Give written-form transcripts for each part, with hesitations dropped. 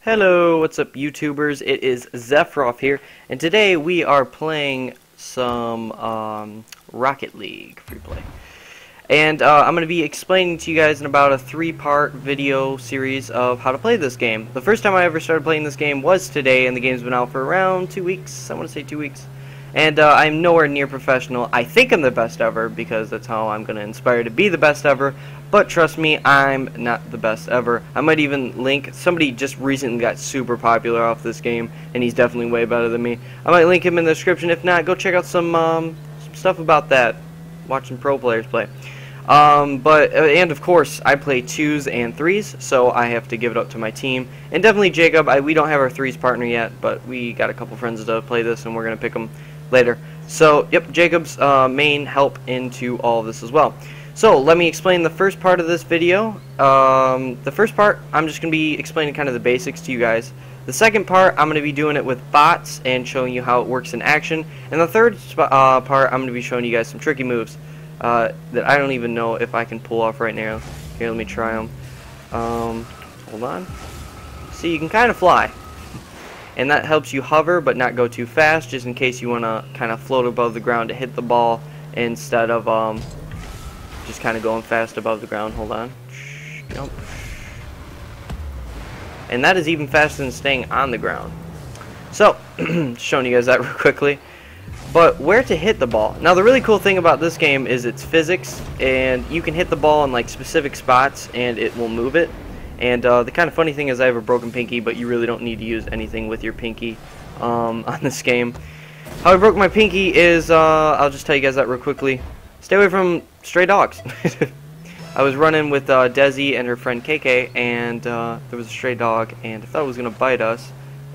Hello, what's up YouTubers? It is Zephyroff here, and today we are playing some Rocket League free play. And I'm going to be explaining to you guys in about a 3-part video series of how to play this game. The first time I ever started playing this game was today, and the game's been out for around 2 weeks. I want to say 2 weeks. And I'm nowhere near professional. I think I'm the best ever, because that's how I'm going to inspire to be the best ever. But trust me, I'm not the best ever. I might even link, somebody just recently got super popular off this game, and he's definitely way better than me. I might link him in the description. If not, go check out some stuff about that. Watch some pro players play. And of course, I play 2s and 3s, so I have to give it up to my team. And definitely Jacob, we don't have our 3s partner yet, but we got a couple friends to play this, and we're going to pick them later. So, yep, Jacob's main help into all of this as well. So, let me explain the first part of this video. The first part, I'm just going to be explaining kind of the basics to you guys. The second part, I'm going to be doing it with bots and showing you how it works in action. And the third part, I'm going to be showing you guys some tricky moves that I don't even know if I can pull off right now. Here, let me try them. Hold on. See, you can kind of fly. And that helps you hover but not go too fast, just in case you want to kind of float above the ground to hit the ball instead of just kind of going fast above the ground. Hold on. Jump. And that is even faster than staying on the ground. So, showing you guys that real quickly. But where to hit the ball? Now, the really cool thing about this game is its physics, and you can hit the ball in like specific spots and it will move it. And the kind of funny thing is I have a broken pinky, but you really don't need to use anything with your pinky on this game. How I broke my pinky is, I'll just tell you guys that real quickly. Stay away from stray dogs. I was running with Desi and her friend KK, and there was a stray dog, and I thought it was going to bite us.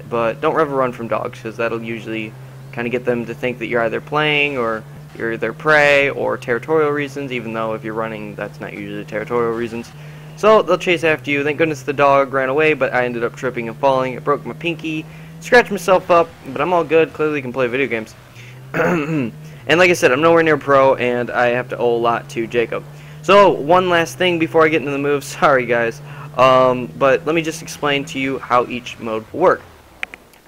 But don't ever run from dogs, because that'll usually kind of get them to think that you're either playing, or you're their prey, or territorial reasons, even though if you're running, that's not usually territorial reasons. So they'll chase after you. Thank goodness the dog ran away, but I ended up tripping and falling. It broke my pinky, scratched myself up, but I'm all good. Clearly can play video games. And like I said, I'm nowhere near pro, and I have to owe a lot to Jacob. So one last thing before I get into the moves. Sorry guys, but let me just explain to you how each mode will work.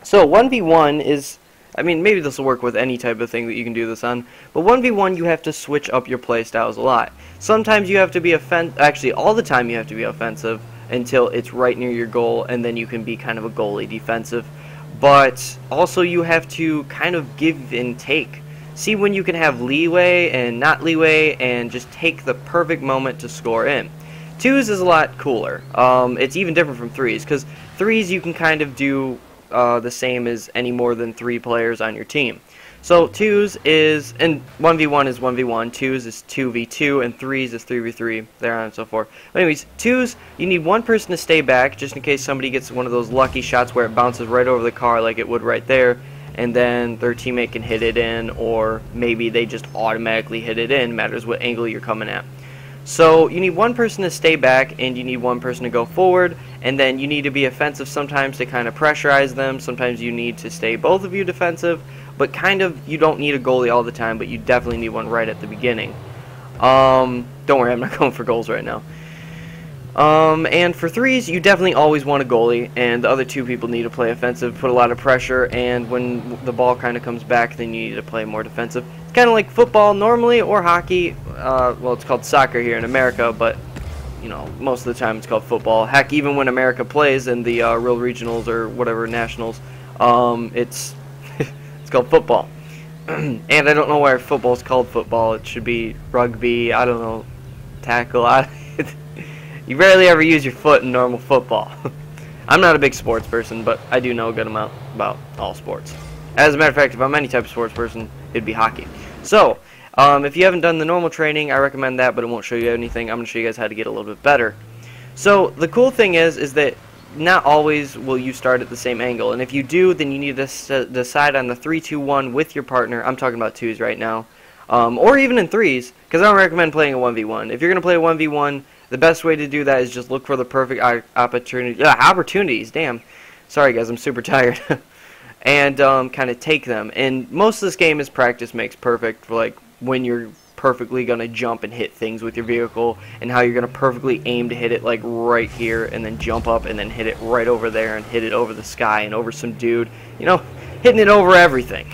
So 1v1 is, I mean, maybe this will work with any type of thing that you can do this on, but 1v1 you have to switch up your play styles a lot. Sometimes you have to be actually all the time you have to be offensive until it's right near your goal, and then you can be kind of a goalie defensive. But also you have to kind of give and take. See when you can have leeway and not leeway, and just take the perfect moment to score in. 2s is a lot cooler. It's even different from 3s, because 3s you can kind of do the same as any more than 3 players on your team. So 2s is, and 1v1 is 1v1, 2s is 2v2, and 3s is 3v3, there on and so forth. But anyways, 2s, you need one person to stay back, just in case somebody gets one of those lucky shots where it bounces right over the car like it would right there, and then their teammate can hit it in, or maybe they just automatically hit it in, matters what angle you're coming at. So you need one person to stay back, and you need one person to go forward, and then you need to be offensive sometimes to kind of pressurize them. Sometimes you need to stay both of you defensive, but kind of you don't need a goalie all the time, but you definitely need one right at the beginning. Don't worry, I'm not going for goals right now. And for 3s, you definitely always want a goalie, and the other 2 people need to play offensive, put a lot of pressure, and when the ball kind of comes back, then you need to play more defensive. It's kind of like football normally, or hockey. Well, it's called soccer here in America, but, you know, most of the time it's called football. Heck, even when America plays in the real regionals or whatever nationals, it's it's called football. And I don't know why football's called football. It should be rugby, I don't know, tackle. You rarely ever use your foot in normal football. I'm not a big sports person, but I do know a good amount about all sports. As a matter of fact, if I'm any type of sports person, it'd be hockey. So, if you haven't done the normal training, I recommend that, but it won't show you anything. I'm going to show you guys how to get a little bit better. So, the cool thing is that not always will you start at the same angle. And if you do, then you need to decide on the 3-2-1 with your partner. I'm talking about 2s right now. Or even in 3s, because I don't recommend playing a 1v1. If you're going to play a 1v1, the best way to do that is just look for the perfect opportunities. Damn. Sorry, guys. I'm super tired. And kind of take them. And most of this game is practice makes perfect. For like when you're perfectly going to jump and hit things with your vehicle, and how you're going to perfectly aim to hit it like right here, and then jump up and then hit it right over there, and hit it over the sky and over some dude, you know, hitting it over everything.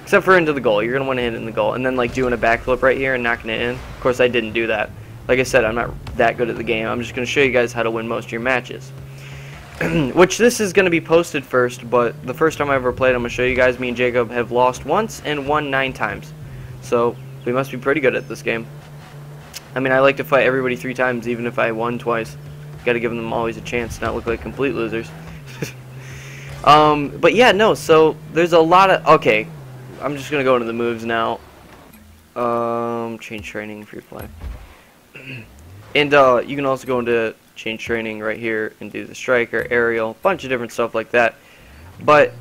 Except for into the goal. You're going to want to hit it in the goal, and then like doing a backflip right here and knocking it in. Of course, I didn't do that. Like I said, I'm not that good at the game. I'm just going to show you guys how to win most of your matches. Which this is going to be posted first, but the first time I ever played, I'm going to show you guys, me and Jacob have lost once and won 9 times. So, we must be pretty good at this game. I mean, I like to fight everybody 3 times, even if I won twice. Got to give them always a chance, not look like complete losers. But yeah, no, so there's a lot of... Okay, I'm just going to go into the moves now. Change training, free play. And you can also go into change training right here and do the striker, aerial, bunch of different stuff like that. But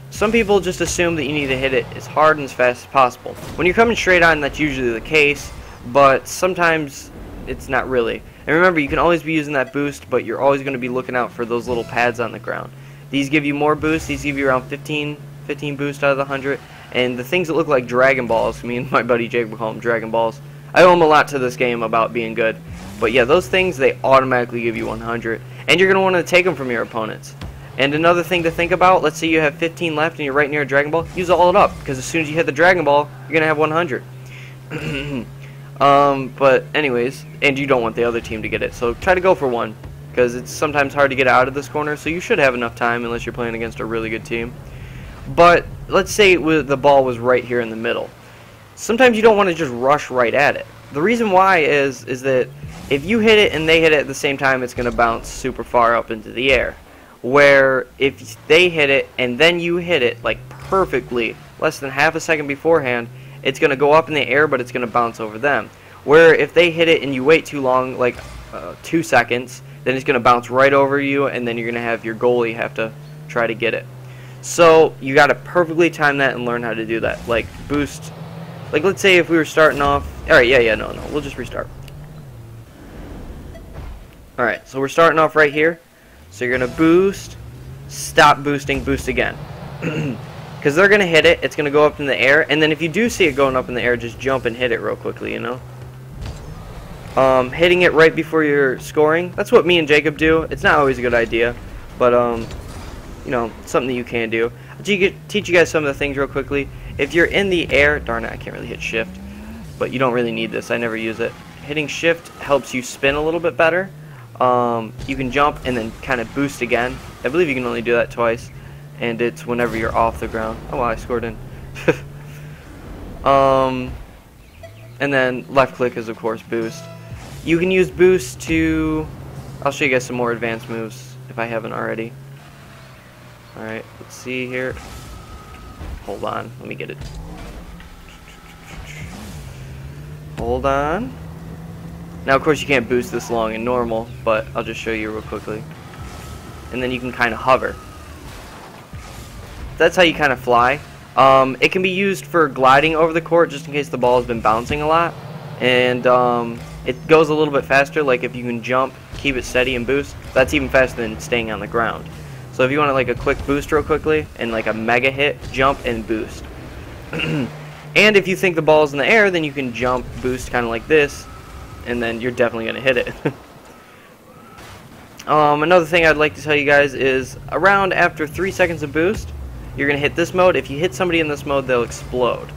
some people just assume that you need to hit it as hard and as fast as possible. When you're coming straight on, that's usually the case, but sometimes it's not really. And remember, you can always be using that boost, but you're always going to be looking out for those little pads on the ground. These give you more boost. These give you around 15 boost out of the 100. And the things that look like Dragon Balls, me and my buddy Jake would call them Dragon Balls. I owe him a lot to this game about being good. But yeah, those things, they automatically give you 100. And you're going to want to take them from your opponents. And another thing to think about, let's say you have 15 left and you're right near a Dragon Ball, use all it up. Because as soon as you hit the Dragon Ball, you're going to have 100. But anyways, and you don't want the other team to get it. So try to go for one. Because it's sometimes hard to get out of this corner. So you should have enough time unless you're playing against a really good team. But let's say the ball was right here in the middle. Sometimes you don't want to just rush right at it. The reason why is that if you hit it and they hit it at the same time, it's going to bounce super far up into the air. Where if they hit it and then you hit it like perfectly, less than half a second beforehand, it's going to go up in the air, but it's going to bounce over them. Where if they hit it and you wait too long, like 2 seconds, then it's going to bounce right over you, and then you're going to have your goalie have to try to get it. So you got to perfectly time that and learn how to do that. Like boost. Like let's say if we were starting off. Alright, no, we'll just restart. Alright, so we're starting off right here. So you're going to boost, stop boosting, boost again. Because they're going to hit it, it's going to go up in the air, and then if you do see it going up in the air, just jump and hit it real quickly, you know? Hitting it right before you're scoring, that's what me and Jacob do. It's not always a good idea, but, you know, something that you can do. I'll teach you guys some of the things real quickly. If you're in the air, darn it, I can't really hit shift, but you don't really need this, I never use it. Hitting shift helps you spin a little bit better. You can jump and then kind of boost again. I believe you can only do that twice, and it's whenever you're off the ground. Oh wow, I scored in. And then left click is of course boost. You can use boost to... I'll show you guys some more advanced moves if I haven't already. Alright, let's see here. Hold on, let me get it. Hold on. Now, of course, you can't boost this long in normal, but I'll just show you real quickly. And then you can kind of hover. That's how you kind of fly. It can be used for gliding over the court, just in case the ball has been bouncing a lot. And it goes a little bit faster, like if you can jump, keep it steady, and boost. That's even faster than staying on the ground. So if you want like a quick boost real quickly, and like a mega hit, jump and boost. And if you think the ball's in the air, then you can jump, boost, kind of like this, and then you're definitely going to hit it. Another thing I'd like to tell you guys is around after 3 seconds of boost, you're going to hit this mode. If you hit somebody in this mode, they'll explode.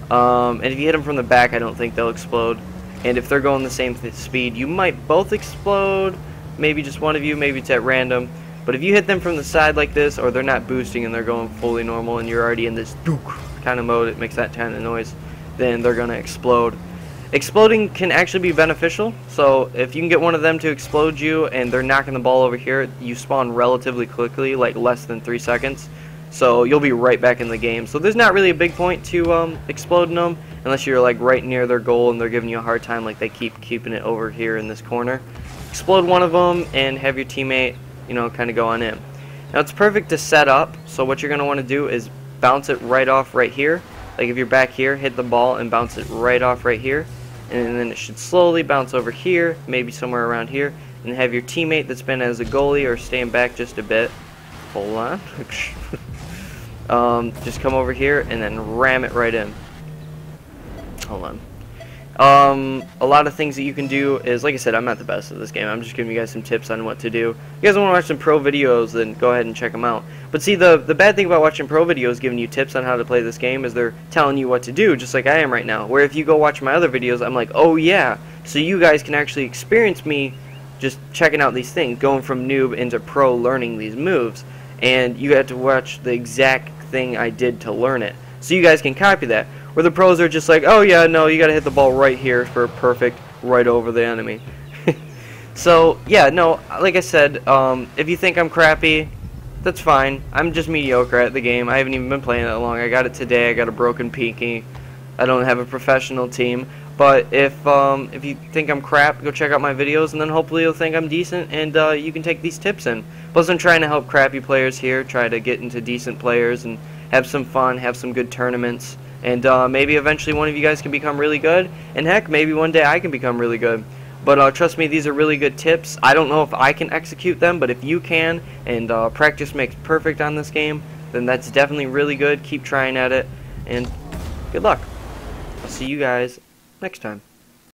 And if you hit them from the back, I don't think they'll explode. And if they're going the same speed, you might both explode. Maybe just one of you, maybe it's at random. But if you hit them from the side like this, or they're not boosting and they're going fully normal, and you're already in this dook kind of mode, it makes that kind of noise, then they're going to explode. Exploding can actually be beneficial, so if you can get one of them to explode you and they're knocking the ball over here, you spawn relatively quickly, like less than 3 seconds, so you'll be right back in the game. So there's not really a big point to exploding them, unless you're like right near their goal and they're giving you a hard time, like they keeping it over here in this corner. Explode one of them and have your teammate, you know, kind of go on in. Now it's perfect to set up, so what you're going to want to do is bounce it right off right here. Like if you're back here, hit the ball and bounce it right off right here. And then it should slowly bounce over here, maybe somewhere around here, and have your teammate that's been as a goalie or staying back just a bit. Hold on. Just come over here and then ram it right in. Hold A lot of things that you can do is, like I said, I'm not the best at this game. I'm just giving you guys some tips on what to do. If you guys want to watch some pro videos, then go ahead and check them out. But see, the bad thing about watching pro videos giving you tips on how to play this game is they're telling you what to do, just like I am right now. Where if you go watch my other videos, I'm like, oh yeah, so you guys can actually experience me just checking out these things, going from noob into pro, learning these moves. And you have to watch the exact thing I did to learn it. So you guys can copy that. Where the pros are just like, oh yeah, no, you gotta hit the ball right here for perfect, right over the enemy. So, yeah, no, like I said, if you think I'm crappy, that's fine. I'm just mediocre at the game. I haven't even been playing that long. I got it today. I got a broken pinky. I don't have a professional team. But if you think I'm crap, go check out my videos, and then hopefully you'll think I'm decent, and you can take these tips in. Plus, I'm trying to help crappy players here, try to get into decent players, and have some fun, have some good tournaments. And maybe eventually one of you guys can become really good. And heck, maybe one day I can become really good. But trust me, these are really good tips. I don't know if I can execute them, but if you can, and practice makes perfect on this game, then that's definitely really good. Keep trying at it, and good luck. I'll see you guys next time.